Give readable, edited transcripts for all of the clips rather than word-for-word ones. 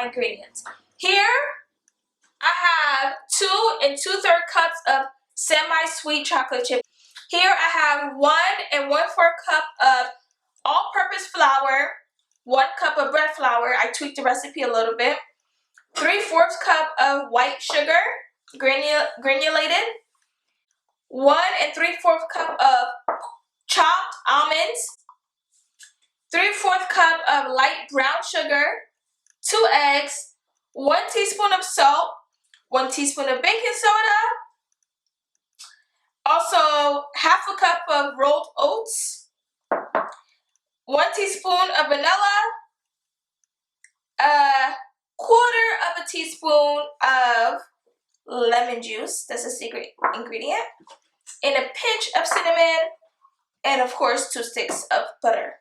my ingredients. Here I have 2 2/3 cups of semi-sweet chocolate chip. Here I have 1 1/4 cup of all-purpose flour, 1 cup of bread flour. I tweaked the recipe a little bit. 3/4 cup of white sugar, granulated. 1 3/4 cup of chopped almonds. 3/4 cup of light brown sugar. 2 eggs. 1 teaspoon of salt. 1 teaspoon of baking soda. Also, half a cup of rolled oats. 1 teaspoon of vanilla. A 1/4 of a teaspoon of lemon juice. That's a secret ingredient. And a pinch of cinnamon. And of course, 2 sticks of butter.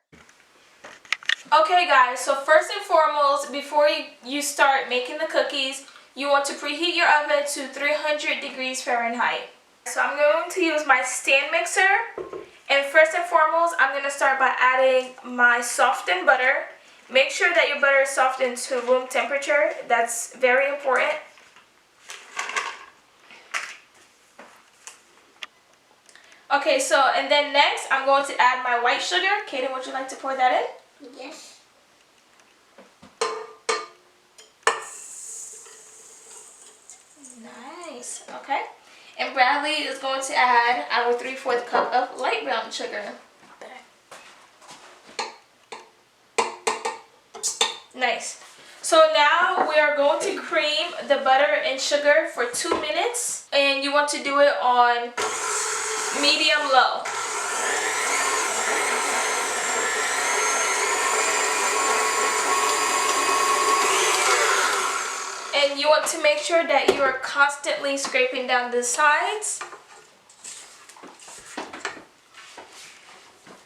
Okay guys, so first and foremost, before you start making the cookies, you want to preheat your oven to 300 degrees Fahrenheit. So I'm going to use my stand mixer, and first and foremost, I'm going to start by adding my softened butter. Make sure that your butter is softened to room temperature. That's very important. Okay, so and then next I'm going to add my white sugar. Kaden, would you like to pour that in? Yes. Nice. Okay. And Bradley is going to add our 3/4 cup of light brown sugar. Nice. So now we are going to cream the butter and sugar for 2 minutes, and you want to do it on medium-low. And you want to make sure that you are constantly scraping down the sides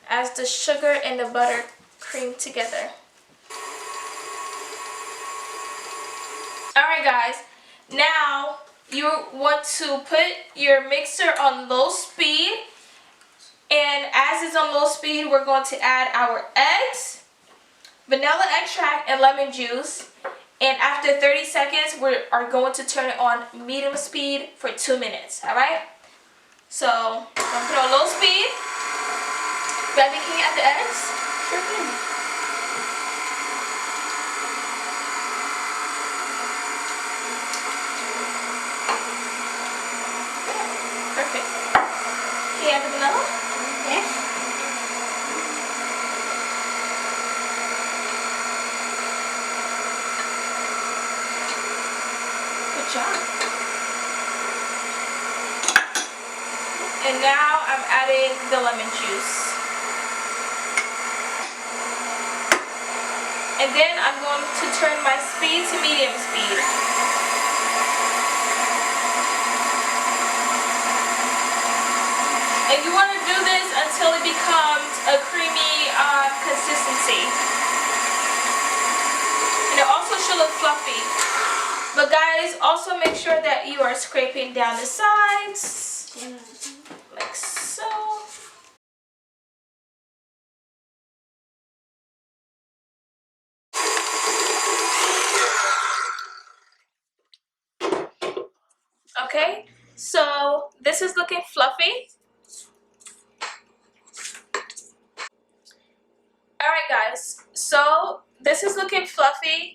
as the sugar and the butter cream together. Alright guys, now you want to put your mixer on low speed, and as it's on low speed, we're going to add our eggs, vanilla extract, and lemon juice. And after 30 seconds, we are going to turn it on medium speed for 2 minutes, alright? So, I'm going to put it on low speed. Bradley, can you add the eggs? Sure thing. Perfect. Can you add the vanilla? Yes. Good job. And now I'm adding the lemon juice. And then I'm going to turn my speed to medium speed. And you want to do this until it becomes a creamy consistency. And it also should look fluffy. But guys, also make sure that you are scraping down the sides, like so. Okay, so this is looking fluffy. Alright guys, so this is looking fluffy.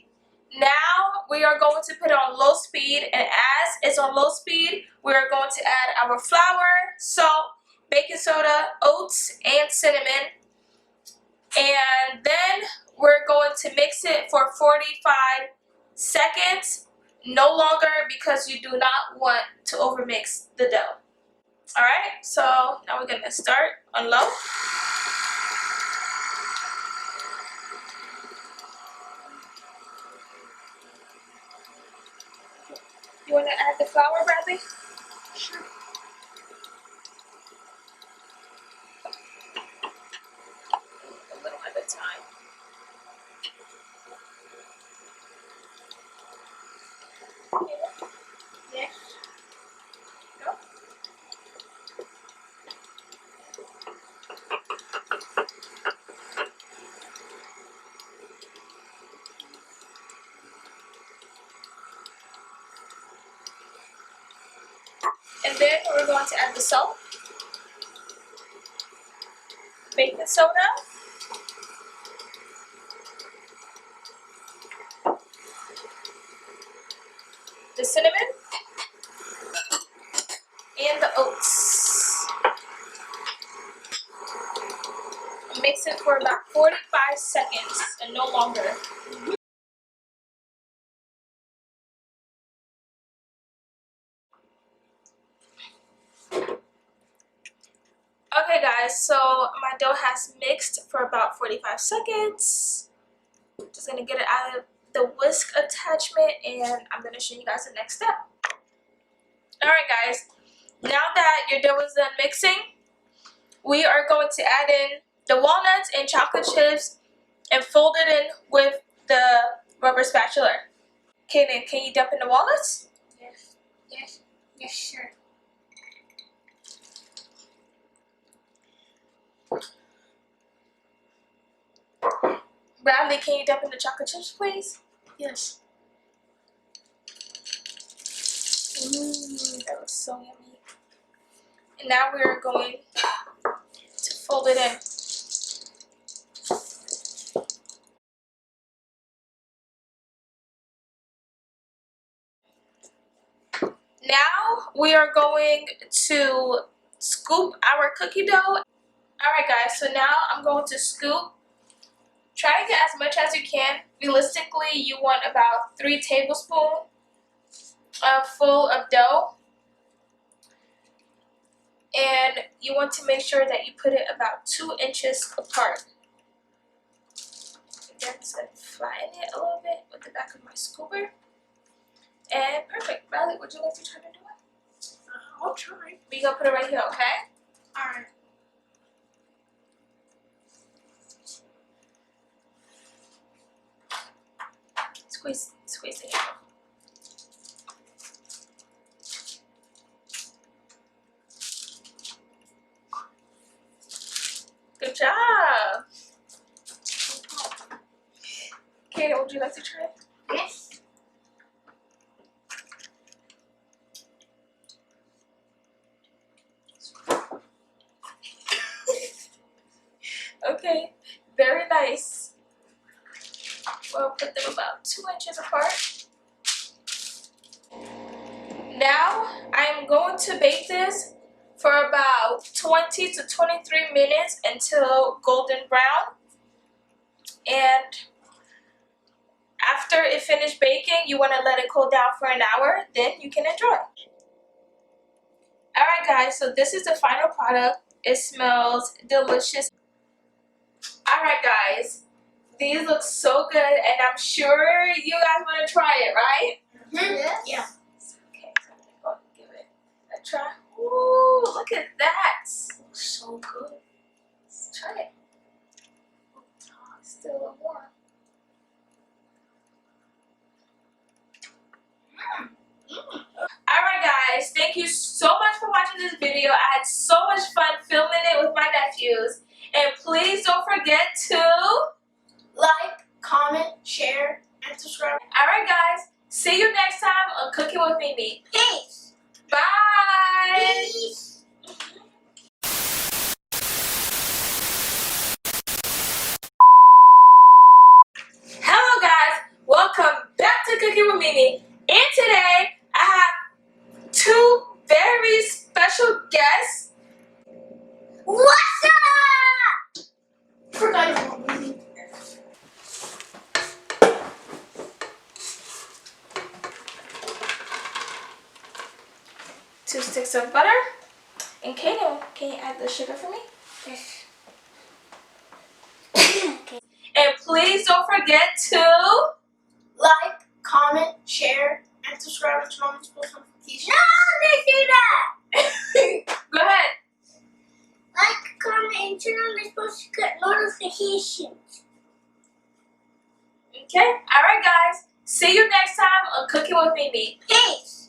Now we are going to put it on low speed, and as it's on low speed, we are going to add our flour, salt, baking soda, oats, and cinnamon. And then we're going to mix it for 45 seconds, no longer, because you do not want to overmix the dough. Alright, so now we're going to start on low. You want to add the flour, Bradley? Sure. A little at a time. Yes. Go. we're going to add the salt, baking soda, the cinnamon, and the oats. Mix it for about 45 seconds and no longer. Okay guys, so my dough has mixed for about 45 seconds. Just gonna get it out of the whisk attachment and I'm gonna show you guys the next step. Alright guys, now that your dough is done mixing, we are going to add in the walnuts and chocolate chips and fold it in with the rubber spatula. Kaden, can you dump in the walnuts? Yes, sure. Bradley, can you dump in the chocolate chips, please? Yes. That looks so yummy. And now we're going to fold it in. Now we are going to scoop our cookie dough. Alright guys, so now I'm going to scoop. Try to get as much as you can. Realistically, you want about 3 tablespoons full of dough. And you want to make sure that you put it about 2 inches apart. Again, I'm just going to flatten it a little bit with the back of my scooper. And perfect. Riley, would you like to try to do it? I'll try. We're going to put it right here, okay? Alright. Squeeze it out. Good job. Kaden, would you like to try it? Yes. Okay, very nice. We'll put them about 2 inches apart. Now, I'm going to bake this for about 20 to 23 minutes until golden brown. And after it finished baking, you want to let it cool down for an hour, then you can enjoy. Alright guys, so this is the final product. It smells delicious. Alright guys, these look so good and I'm sure you guys want to try it, right? Yes. Yeah. Okay, so I'm going to give it a try. Ooh, look at that. So good. Let's try it. Oh, it's still a little warm. Alright guys, thank you so much for watching this video. I had so much fun filming it with my nephews. And please don't forget to Like, comment, share, and subscribe. Alright guys, see you next time on Cooking with Mimi. Peace. Bye! Peace. Hello guys, welcome back to Cooking with Mimi. And today I have 2 very special guests. What's up? Forgot about me. 2 sticks of butter. And Kaden, can you add the sugar for me? Yes. And please don't forget to Like, comment, share, and subscribe to Mommy's Post Notifications. No, they say that! go ahead. Like, comment, and turn on the post notifications. Okay, alright guys. See you next time on Cooking with Mimi. Peace.